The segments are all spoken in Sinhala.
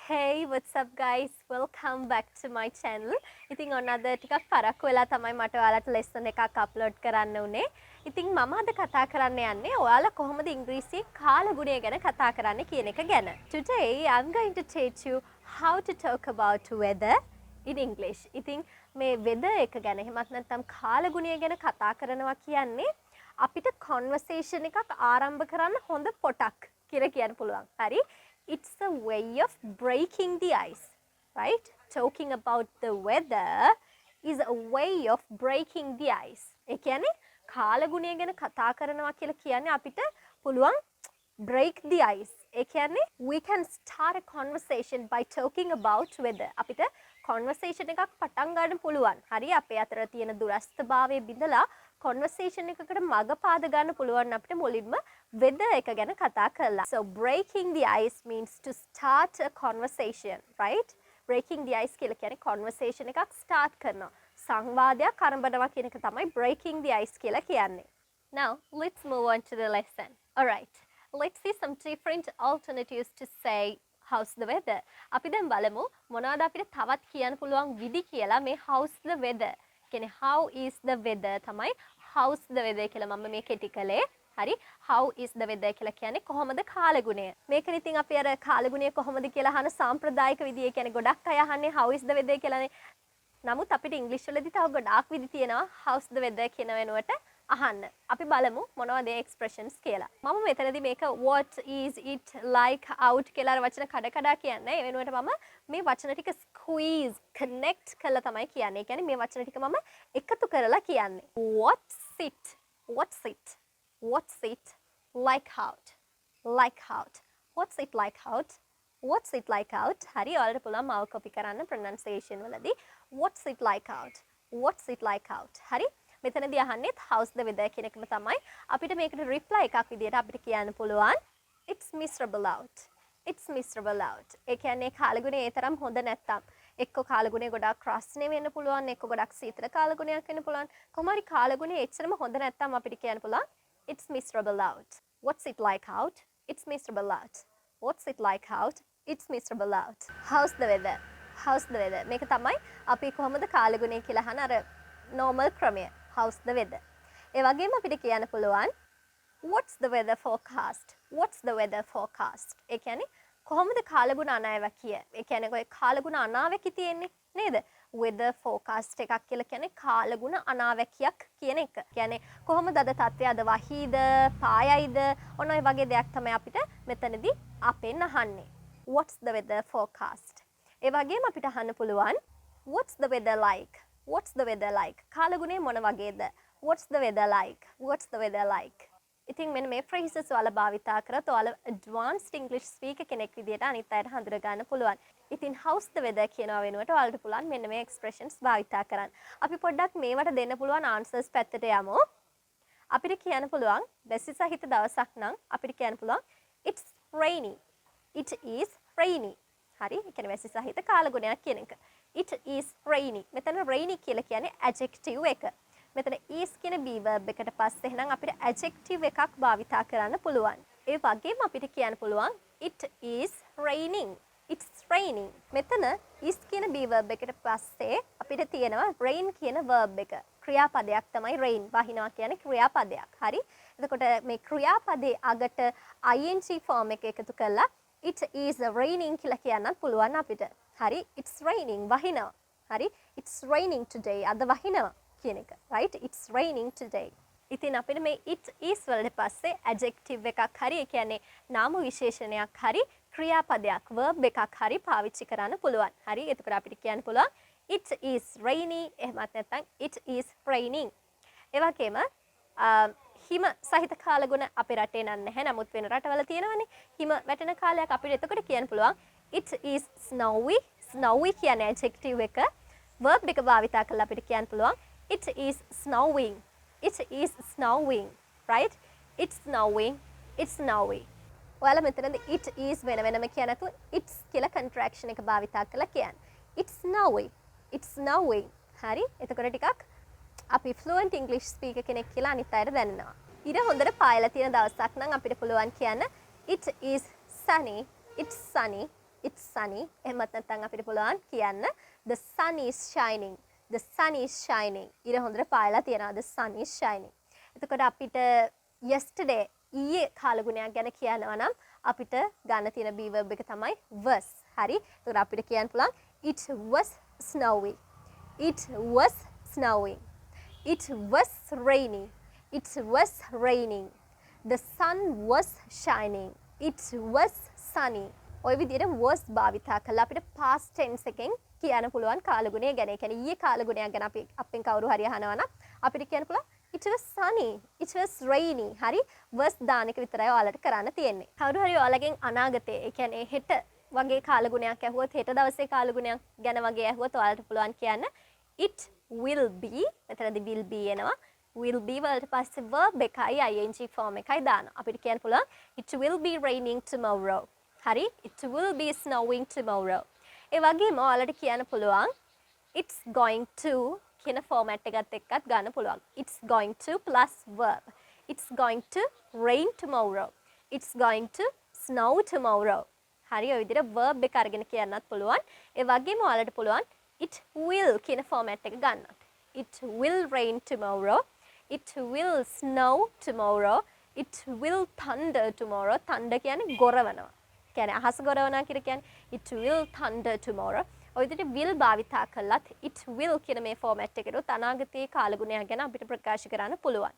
Hey, what's up guys? Welcome back to my channel. ඉතින් ඔන්න අද ටිකක් පරක්කු වෙලා තමයි මට ඔයාලට ලෙසන් එකක් අප්ලෝඩ් කරන්න උනේ. ඉතින් මම අද කතා කරන්න යන්නේ ඔයාලා කොහොමද ඉංග්‍රීසියේ කාලගුණය ගැන කතා කරන්න කියන එක ගැන. Today I'm going to teach you how to talk about weather in English. ඉතින් මේ weather එක ගැන එහෙමත් නැත්නම් කාලගුණය ගැන කතා කරනවා කියන්නේ අපිට conversation එකක් ආරම්භ කරන්න හොඳ පොටක් කියලා කියන්න පුළුවන්. හරි? It's a way of breaking the ice, right? Talking about the weather is a way of breaking the ice. ඒ කියන්නේ කාලගුණය ගැන කතා කරනවා කියලා කියන්නේ අපිට පුළුවන් break the ice. ඒ කියන්නේ we can start a conversation by talking about weather. අපිට conversation එකක් පටන් ගන්න පුළුවන්. හරි අපේ අතර තියෙන දුරස්ථභාවය බිඳලා conversation එකකට මඟ පාද ගන්න පුළුවන් අපිට මුලින්ම weather එක ගැන කතා කරලා. So breaking the ice means to start a conversation, right? Breaking the ice කියලා කියන්නේ conversation එකක් start කරනවා. සංවාදයක් ආරම්භනවා කියන එක තමයි breaking the ice කියලා කියන්නේ. Now, let's move on to the lesson. All right. Let's see some different alternatives to say how's the weather. අපි දැන් බලමු මොනවද අපිට තවත් කියන්න පුළුවන් විදි කියලා මේ how's the weather. කියන්නේ how is the weather තමයි how's the weather කියලා මම මේ කෙටි කළේ. හරි how is the weather කියලා කියන්නේ කොහොමද කාලගුණය. මේකනේ ඉතින් අපි අර කාලගුණය කොහොමද කියලා අහන සාම්ප්‍රදායික විදිය කියන්නේ ගොඩක් අය අහන්නේ how is the weather කියලානේ. නමුත් අපිට ඉංග්‍රීසි වලදී තව ගොඩාක් විදි තියෙනවා how's the weather කියන වෙනුවට අහන්න. අපි බලමු මොනවද ඒ expressions කියලා. මම මෙතනදී මේක what is it like out කියලා වචන කඩ කඩ කියන්නේ. ඒ වෙනුවට මම මේ වචන ටික squeeze connect කරලා තමයි කියන්නේ. ඒ කියන්නේ මේ වචන ටික මම එකතු කරලා කියන්නේ. What's it like out? Like out. What's it like out? What's it like out? හරි ඔයාලට පුළුවන් මාව copy කරන්න pronunciation වලදී. What's it like out? What's it like out? හරි මෙතනදී අහන්නේ how's the weather කියන එකම තමයි. අපිට මේකට reply එකක් විදියට අපිට කියන්න පුළුවන් it's miserable out. It's miserable out. ඒ කියන්නේ කාලගුණය ඒ තරම් හොඳ නැත්තම් එක්ක කාලගුණය ගොඩාක් රස්නේ වෙන්න පුළුවන්, එක්ක ගොඩක් සීතල කාලගුණයක් වෙන්න පුළුවන්. කොහොම හරි කාලගුණය එච්චරම හොඳ නැත්තම් අපිට කියන්න පුළුවන් it's miserable out. What's it like out? It's miserable out. What's it like out? It's miserable out. How's the weather? How's the weather? මේක තමයි අපි කොහොමද කාලගුණය කියලා අහන අර normal ක්‍රමය. How's the weather? ඒ වගේම අපිට කියන්න පුළුවන් what's the weather forecast? What's the weather forecast? ඒ කියන්නේ කොහොමද කාලගුණ අනාවැකිය? ඒ කියන්නේ ඔය කාලගුණ අනාවැකි තියෙන්නේ නේද? weather forecast එකක් කියලා කියන්නේ කාලගුණ අනාවැකියක් කියන එක. කියන්නේ කොහොමද අද තත්ත්වය අද වහීද, පායයිද? ඔන්න ඔය වගේ දෙයක් තමයි අපිට මෙතනදී අපෙන් අහන්නේ. What's the weather forecast? ඒ වගේම අපිට අහන්න පුළුවන් what's the weather like? What's the weather like? කාලගුණය මොන වගේද? What's the weather like? What's the weather like? ඉතින් මෙන්න මේ phrases ඔයාලා භාවිතා කරත් ඔයාලා advanced English speaker කෙනෙක් විදියට අනිත් අයට හඳුනා ගන්න පුළුවන්. ඉතින් how's the weather කියනවා වෙනුවට ඔයාලට පුළුවන් මෙන්න මේ expressions භාවිතා කරන්න. අපි පොඩ්ඩක් මේවට දෙන්න පුළුවන් answers පැත්තට යමු. අපිට කියන්න පුළුවන් දැසි සහිත දවසක් නම් අපිට කියන්න පුළුවන් it's rainy. It is rainy. හරි? ඒ කියන්නේ වැසි සහිත කාලගුණයක් කියන එක. It is rainy. මෙතන rainy කියලා කියන්නේ adjective එක. මෙතන is කියන be verb එකට පස්සේ එහෙනම් අපිට adjective එකක් භාවිතා කරන්න පුළුවන්. ඒ වගේම අපිට කියන්න පුළුවන් it is raining. It's raining. මෙතන is කියන be verb එකට පස්සේ අපිට තියෙනවා rain කියන verb එක. ක්‍රියාපදයක් තමයි rain. වහිනවා කියන්නේ ක්‍රියාපදයක්. හරි? එතකොට මේ ක්‍රියාපදයේ අගට ing form එක එකතු කරලා it is raining කියලා කියන්නත් පුළුවන් අපිට. හරි it's raining වහිනවා. හරි it's raining today අද වහිනවා කියන එක. right it's raining today. ඉතින් අපිට මේ it is වලට පස්සේ adjective එකක් හරි ඒ කියන්නේ නාම විශේෂණයක් හරි ක්‍රියාපදයක් verb එකක් හරි පාවිච්චි කරන්න පුළුවන්. හරි එතකොට අපිට කියන්න පුළුවන් it is rainy එහෙමත් නැත්නම් it is raining. ඒ වගේම හිම සහිත කාලගුණ අපේ රටේ නැහැ. නමුත් වෙන රටවල තියෙනවානේ. හිම වැටෙන කාලයක් අපිට එතකොට කියන්න පුළුවන් it is snowy. Snowy කියන්නේ adjective එක. verb එක භාවිතා කරලා අපිට කියන්න පුළුවන් it is snowing. It is snowing. Right? It's snowing. It's snowy. ඔයාලා මෙතනදී it is වෙන වෙනම කියන නැතුව it's කියලා contraction එක භාවිතා කරලා කියන්න. It's snowy. It's snowing. හරි? එතකොට ටිකක් අපි fluent English speaker කෙනෙක් කියලා අනිත් අයට දැනෙනවා. ඉර හොඳට පායලා තියෙන දවසක් නම් අපිට පුළුවන් කියන්න it is sunny. It's sunny. it's sunny. එහෙමත් නැත්නම් අපිට පුළුවන් කියන්න the sun is shining. The sun is shining. ඉර හොඳට පායලා තියෙනවා. The sun is shining. එතකොට අපිට yesterday ඊයේ කාලගුණයක් ගැන කියනවා නම් අපිට ගන්න තියෙන be verb එක තමයි was. හරි. එතකොට අපිට කියන්න පුළුවන් it was snowing. It was snowing. It was raining. It was raining. The sun was shining. It was sunny. ඔය විදිහට was භාවිතා කරලා අපිට past tense එකෙන් කියන්න පුළුවන් කාලගුණය ගැන. ඒ කියන්නේ ඊයේ කාලගුණයක් ගැන අපි අපෙන් කවුරු හරි අහනවා නම් අපිට කියන්න පුළුවන් it was sunny. It was rainy. හරි. was දාන එක විතරයි ඔයාලට කරන්න තියෙන්නේ. කවුරු හරි ඔයාලගෙන් අනාගතේ ඒ කියන්නේ හෙට වගේ කාලගුණයක් ඇහුවොත් හෙට දවසේ කාලගුණයක් ගැන වගේ ඇහුවොත් ඔයාලට පුළුවන් කියන්න it will be. මෙතනදී will be එනවා. will be වලට පස්සේ verb එකයි ing form එකයි දානවා. අපිට කියන්න පුළුවන් it will be raining tomorrow. හරි. it will be snowing tomorrow. ඒ වගේම ඔයාලට කියන්න පුළුවන් it's going to කියන format එකත් එක්කත් ගන්න පුළුවන්. it's going to plus verb. it's going to rain tomorrow. it's going to snow tomorrow. හරි. ඔය විදිහට verb එක අරගෙන කියන්නත් පුළුවන්. ඒ වගේම ඔයාලට පුළුවන් it will කියන format එක ගන්නත්. it will rain tomorrow. it will snow tomorrow. it will thunder tomorrow. thunder කියන්නේ ගොරවනවා. කියන්නේ අහස ගොරවනවා කියලා කියන්නේ it will thunder tomorrow. ඔය විදිහට will භාවිතා කළත් it will කියන මේ format එකට අනාගතයේ කාලගුණයක් ගැන අපිට ප්‍රකාශ කරන්න පුළුවන්.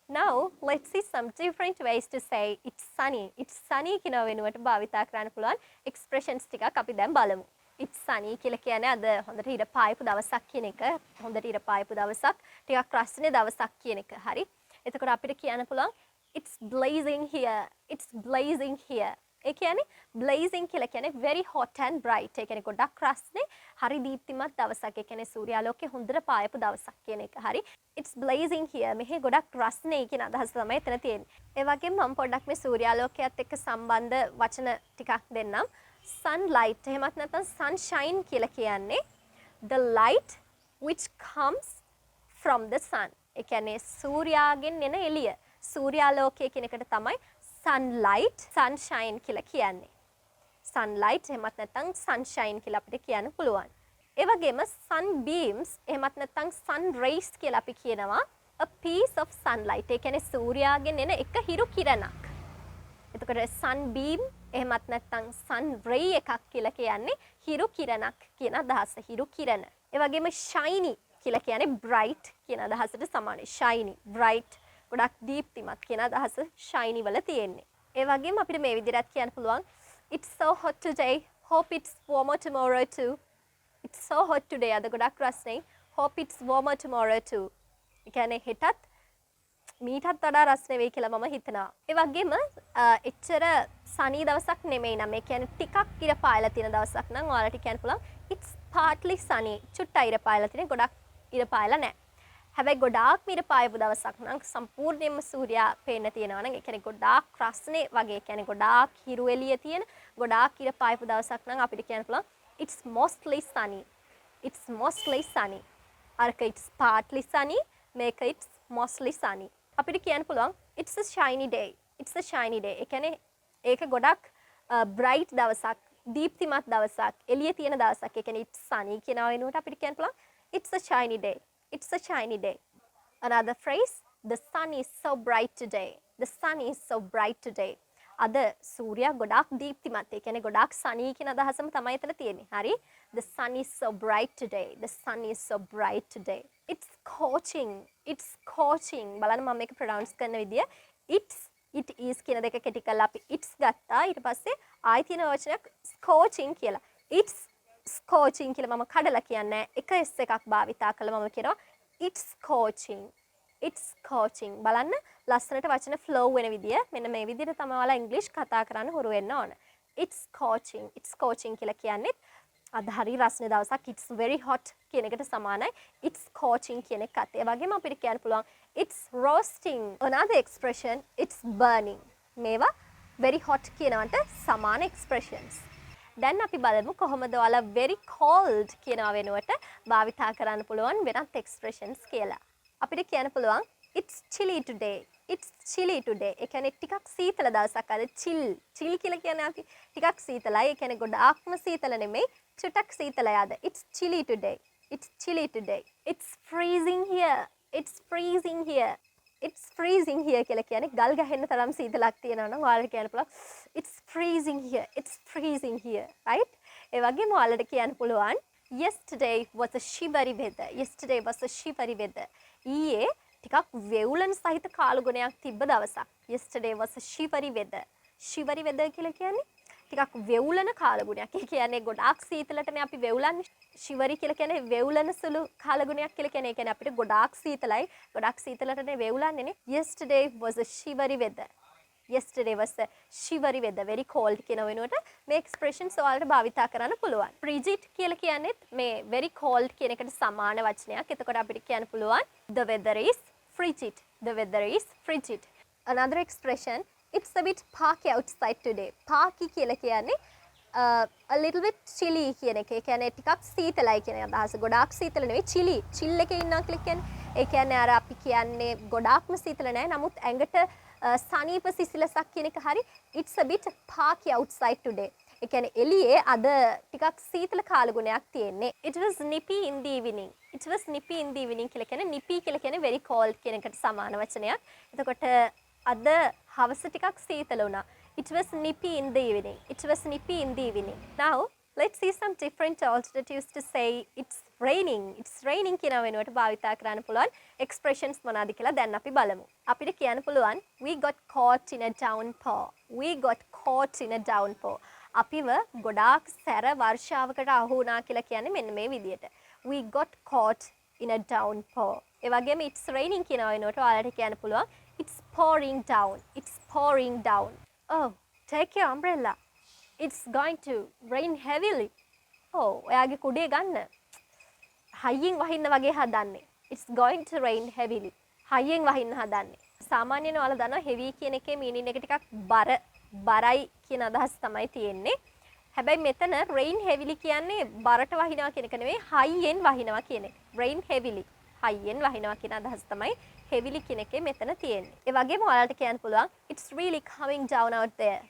Now let's see some different ways to say it's sunny. It's sunny කියන වෙනුවට භාවිතා කරන්න පුළුවන් expressions ටිකක් අපි දැන් බලමු. it's sunny කියලා කියන්නේ අද හොඳට ඉර පායපු දවසක් කියන එක. හොඳට ඉර පායපු දවසක් ටිකක් රස්නේ දවසක් කියන එක. හරි. එතකොට අපිට කියන්න පුළුවන් it's blazing here. it's blazing here. ඒ කියන්නේ blazing කියලා කියන්නේ very hot and bright. ඒ කියන්නේ ගොඩක් රස්නේ හරි දීප්තිමත් දවසක්. ඒ කියන්නේ සූර්යාලෝකයේ හොඳට පායපු දවසක් කියන එක. හරි. it's blazing here. මෙහි ගොඩක් රස්නේ කියන අදහස තමයි එතන තියෙන්නේ. ඒ වගේම මම පොඩ්ඩක් මේ සූර්යාලෝකයත් එක්ක සම්බන්ධ වචන ටිකක් දෙන්නම්. sunlight එහෙමත් නැත්නම් sunshine කියලා කියන්නේ the light which comes from the sun. ඒ කියන්නේ සූර්යාගෙන් එන එළිය. සූර්යාලෝකය කියන එකට තමයි sunlight, sunshine කියලා කියන්නේ. sunlight එහෙමත් නැත්නම් sunshine කියලා අපිට කියන්න පුළුවන්. ඒ වගේම sunbeams එහෙමත් නැත්නම් sun rays කියලා අපි කියනවා a piece of sunlight. ඒ කියන්නේ සූර්යාගෙන් එන එක හිරු කිරණක්. එතකොට sunbeam එහෙමත් නැත්නම් sun ray එකක් කියලා කියන්නේ හිරු කිරණක් කියන අදහස. හිරු කිරණ. ඒ වගේම shiny කියලා කියන්නේ bright කියන අදහසට සමානයි. shiny, bright ගොඩක් දීප්තිමත් කියන අදහස shiny වල තියෙන්නේ. ඒ වගේම අපිට මේ විදිහට කියන්න පුළුවන් it's so hot today. hope it's warmer tomorrow too. it's so hot today. අද ගොඩක් රස්නේ. hope it's warmer tomorrow too. ඒ කියන්නේ හෙටත් මීටත් වඩා රස්නේ වෙයි කියලා මම හිතනවා. ඒ වගේම එච්චර sunny දවසක් නෙමෙයි නම් ඒ කියන්නේ ටිකක් ඉර පායලා තියෙන දවසක් නම් ඔයාලට කියන්න පුළුවන් it's partly sunny. චුට්ටයි ඉර පායලා තියෙන ගොඩක් ඉර පායලා නැහැ. හැබැයි ගොඩාක් මිර පායපු දවසක් නම් සම්පූර්ණයෙන්ම සූර්යා පේන්න තියෙනවා නම් ඒ කියන්නේ ගොඩාක් රස්නේ වගේ කියන්නේ ගොඩාක් හිරු එළිය තියෙන ගොඩාක් ඉර පායපු දවසක් නම් අපිට කියන්න පුළුවන් it's mostly sunny. it's mostly sunny. අරක it's partly sunny මේක it's mostly sunny. අපිට කියන්න පුළුවන් it's a shiny day. it's a shiny day. ඒ කියන්නේ ඒක ගොඩක් bright දවසක් දීප්තිමත් දවසක් එළිය තියෙන දවසක්. ඒ කියන්නේ it's sunny කියනවා වෙනුවට අපිට කියන්න පුළුවන් it's a shiny day. it's a shiny day. Another phrase, the sun is so bright today. the sun is so bright today. අද සූර්යා ගොඩාක් දීප්තිමත්. ඒ කියන්නේ ගොඩාක් sunny කියන අදහසම තමයි එතන තියෙන්නේ. හරි? the sun is so bright today. the sun is so bright today. it's scorching. it's scorching. බලන්න මම මේක pronounce කරන විදිය. it is කියන දෙක කෙටි කරලා අපි it's ගත්තා. ඊට පස්සේ ආයි තියෙන වචනයක් scorching කියලා. it's scorching කියලා මම කඩලා කියන්නේ එක s එකක් භාවිතා කළා මම කියනවා it's scorching. it's scorching. බලන්න ලස්සනට වචන flow වෙන විදිය. මෙන්න මේ විදිහට තමයි ඔයාලා ඉංග්‍රීසි කතා කරන්න හුරු වෙන්න ඕන. it's scorching. it's scorching කියලා කියන්නේ අද හරි රස්නේ දවසක් it's very hot කියන එකට සමානයි it's scorching කියන එකත්. ඒ වගේම අපිට කියන්න පුළුවන් it's roasting. another expression it's burning. මේවා very hot කියනවට සමාන expressions. දැන් අපි බලමු කොහොමද ඔයාලා very cold කියනවා වෙනුවට භාවිතා කරන්න පුළුවන් වෙනත් expressions කියලා. අපිට කියන්න පුළුවන් it's chilly today. it's chilly today. ඒ කියන්නේ ටිකක් සීතල දවසක් අද chill. chill කියලා කියන්නේ අපි ටිකක් සීතලයි. ඒ කියන්නේ ගොඩාක්ම සීතල නෙමෙයි. චුට්ටක් සීතලයි අද. It's chilly today. It's chilly today. It's freezing here. It's freezing here. It's freezing here කියලා කියන්නේ ගල් ගහෙන්න තරම් සීතලක් තියෙනවා නම් ඔයාලට කියන්න පුළුවන් it's freezing here. It's freezing here. Right? ඒ වගේම ඔයාලට කියන්න පුළුවන් yesterday was a shivery weather. Yesterday was a shivery weather. ඊයේ ටිකක් වෙවුලන සහිත කාලගුණයක් තිබ්බ දවසක්. Yesterday was a shivery weather. shivery weather කියලා කියන්නේ ටිකක් වෙවුලන කාලගුණයක්. ඒ කියන්නේ ගොඩාක් සීතලටනේ අපි වෙවුලන්නේ. shivery කියලා කියන්නේ වෙවුලන සුළු කාලගුණයක් කියලා කියන්නේ. ඒ කියන්නේ අපිට ගොඩාක් සීතලයි. ගොඩාක් සීතලටනේ වෙවුලන්නේනේ. Yesterday was a shivery weather. Yesterday was a shivery weather. Very cold කියන වෙනුවට මේ expressions ඔයාලට භාවිතා කරන්න පුළුවන්. frigid කියලා කියන්නේත් මේ very cold කියන එකට සමාන වචනයක්. එතකොට අපිට කියන්න පුළුවන් the weather is frigid. The weather is frigid. Another expression, it's a bit parky outside today. Parky කියලා කියන්නේ a little bit chilly කියන එක. ඒ කියන්නේ ටිකක් සීතලයි කියන අදහස. ගොඩාක් සීතල නෙවෙයි chilly. chill එකේ ඉන්නවා කියලා කියන්නේ. ඒ කියන්නේ අර අපි කියන්නේ ගොඩාක්ම සීතල නැහැ. නමුත් ඇඟට සනීප සිසිලසක් කියන එක හරි. It's a bit parky outside today. ඒ කියන්නේ එළියේ අද ටිකක් සීතල කාලගුණයක් තියෙන්නේ. It was nippy in the evening. It was nippy in the evening කියලා කියන්නේ nippy කියලා කියන්නේ very cold කියන එකට සමාන වචනයක්. එතකොට අද හවස ටිකක් සීතල වුණා. It was nippy in the evening. It was nippy in the evening. Now, let's see some different alternatives to say it's raining. It's raining කියන වෙනුවට භාවිතා කරන්න පුළුවන් expressions මොනවාද කියලා දැන් අපි බලමු. අපිට කියන්න පුළුවන් we got caught in a downpour. We got caught in a downpour. අපිව ගොඩාක් සැර වර්ෂාවකට අහු වුණා කියලා කියන්නේ මෙන්න මේ විදිහට. We got caught in a downpour. ඒ වගේම it's raining කියන වෙනුවට ඔයාලට කියන්න පුළුවන් it's pouring down. It's pouring down. Oh, take your umbrella. It's going to rain heavily. Oh, ඔයාගේ කුඩේ ගන්න. හයියෙන් වහින්න වගේ හදන්නේ. It's going to rain heavily. හයියෙන් වහින්න හදන්නේ. සාමාන්‍යයෙන් ඔයාලා දන්නවා heavy කියන එකේ meaning එක ටිකක් බරයි කියන අදහස තමයි තියෙන්නේ. හැබැයි මෙතන rain heavily කියන්නේ බරට වහිනවා කියන එක නෙවෙයි හයියෙන් වහිනවා කියන එක. Rain heavily. හයියෙන් වහිනවා කියන අදහස තමයි heavily කියන එකේ මෙතන තියෙන්නේ. ඒ වගේම ඔයාලට කියන්න පුළුවන් it's really coming down out there.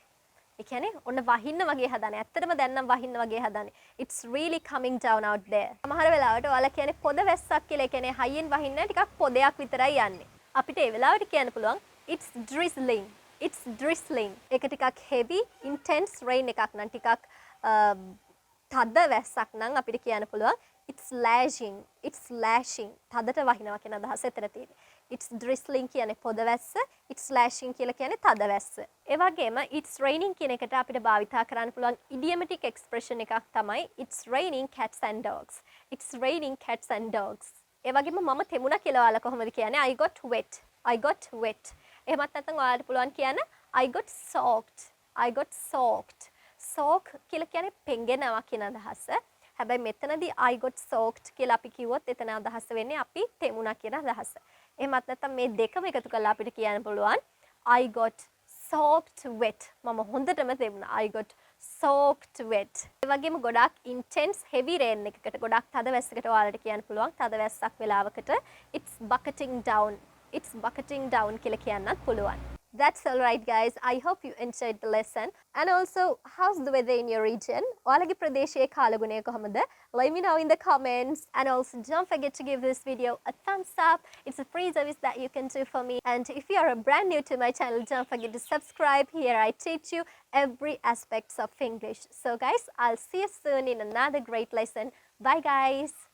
ඒ කියන්නේ ඔන්න වහින්න වගේ හදන්නේ. ඇත්තටම දැන් නම් වහින්න වගේ හදන්නේ. It's really coming down out there. සමහර වෙලාවට ඔයාලා කියන්නේ පොද වැස්සක් කියලා. ඒ කියන්නේ හයියෙන් වහින්නේ ටිකක් පොදයක් විතරයි යන්නේ. අපිට ඒ වෙලාවට කියන්න පුළුවන් it's drizzling. It's drizzling. ඒක ටිකක් heavy, intense rain එකක් නම් ටිකක් තද වැස්සක් නම් අපිට කියන්න පුළුවන් it's lashing. It's lashing. තදට වහිනවා කියන අදහස එතන තියෙන්නේ. It's drizzling කියන්නේ පොද වැස්ස. It's lashing කියලා කියන්නේ තද වැස්ස. ඒ වගේම it's raining කියන එකට අපිට භාවිතා කරන්න පුළුවන් idiomatic expression එකක් තමයි it's raining cats and dogs. It's raining cats and dogs. ඒ වගේම මම තෙමුණා කියලා ඔයාලා කොහොමද කියන්නේ I got wet. I got wet. එහෙමත් නැත්නම් ඔයාලට පුළුවන් කියන්න I got soaked. I got soaked. soak කියලා කියන්නේ පෙඟෙනවා කියන අදහස. හැබැයි මෙතනදී I got soaked කියලා අපි කිව්වොත් එතන අදහස වෙන්නේ අපි තෙමුණා කියන අදහස. එහෙමත් නැත්නම් මේ දෙකම එකතු කරලා අපිට කියන්න පුළුවන් I got soaked wet. මම හොඳටම තෙමුණා. I got soaked wet. ඒ වගේම ගොඩාක් intense heavy rain එකකට ගොඩාක් තද වැස්සකට ඔයාලට කියන්න පුළුවන් තද වැස්සක් වෙලාවකට it's bucketing down. It's bucketing down කියලා කියන්නත් පුළුවන්. That's all right, guys. I hope you enjoyed the lesson. And also, how's the weather in your region? ඔයාලගේ ප්‍රදේශයේ කාලගුණය කොහොමද? Let me know in the comments. And also, don't forget to give this video a thumbs up. It's a free service that you can do for me. And if you are brand new to my channel, don't forget to subscribe. Here I teach you every aspects of English. So, guys, I'll see you soon in another great lesson. Bye, guys.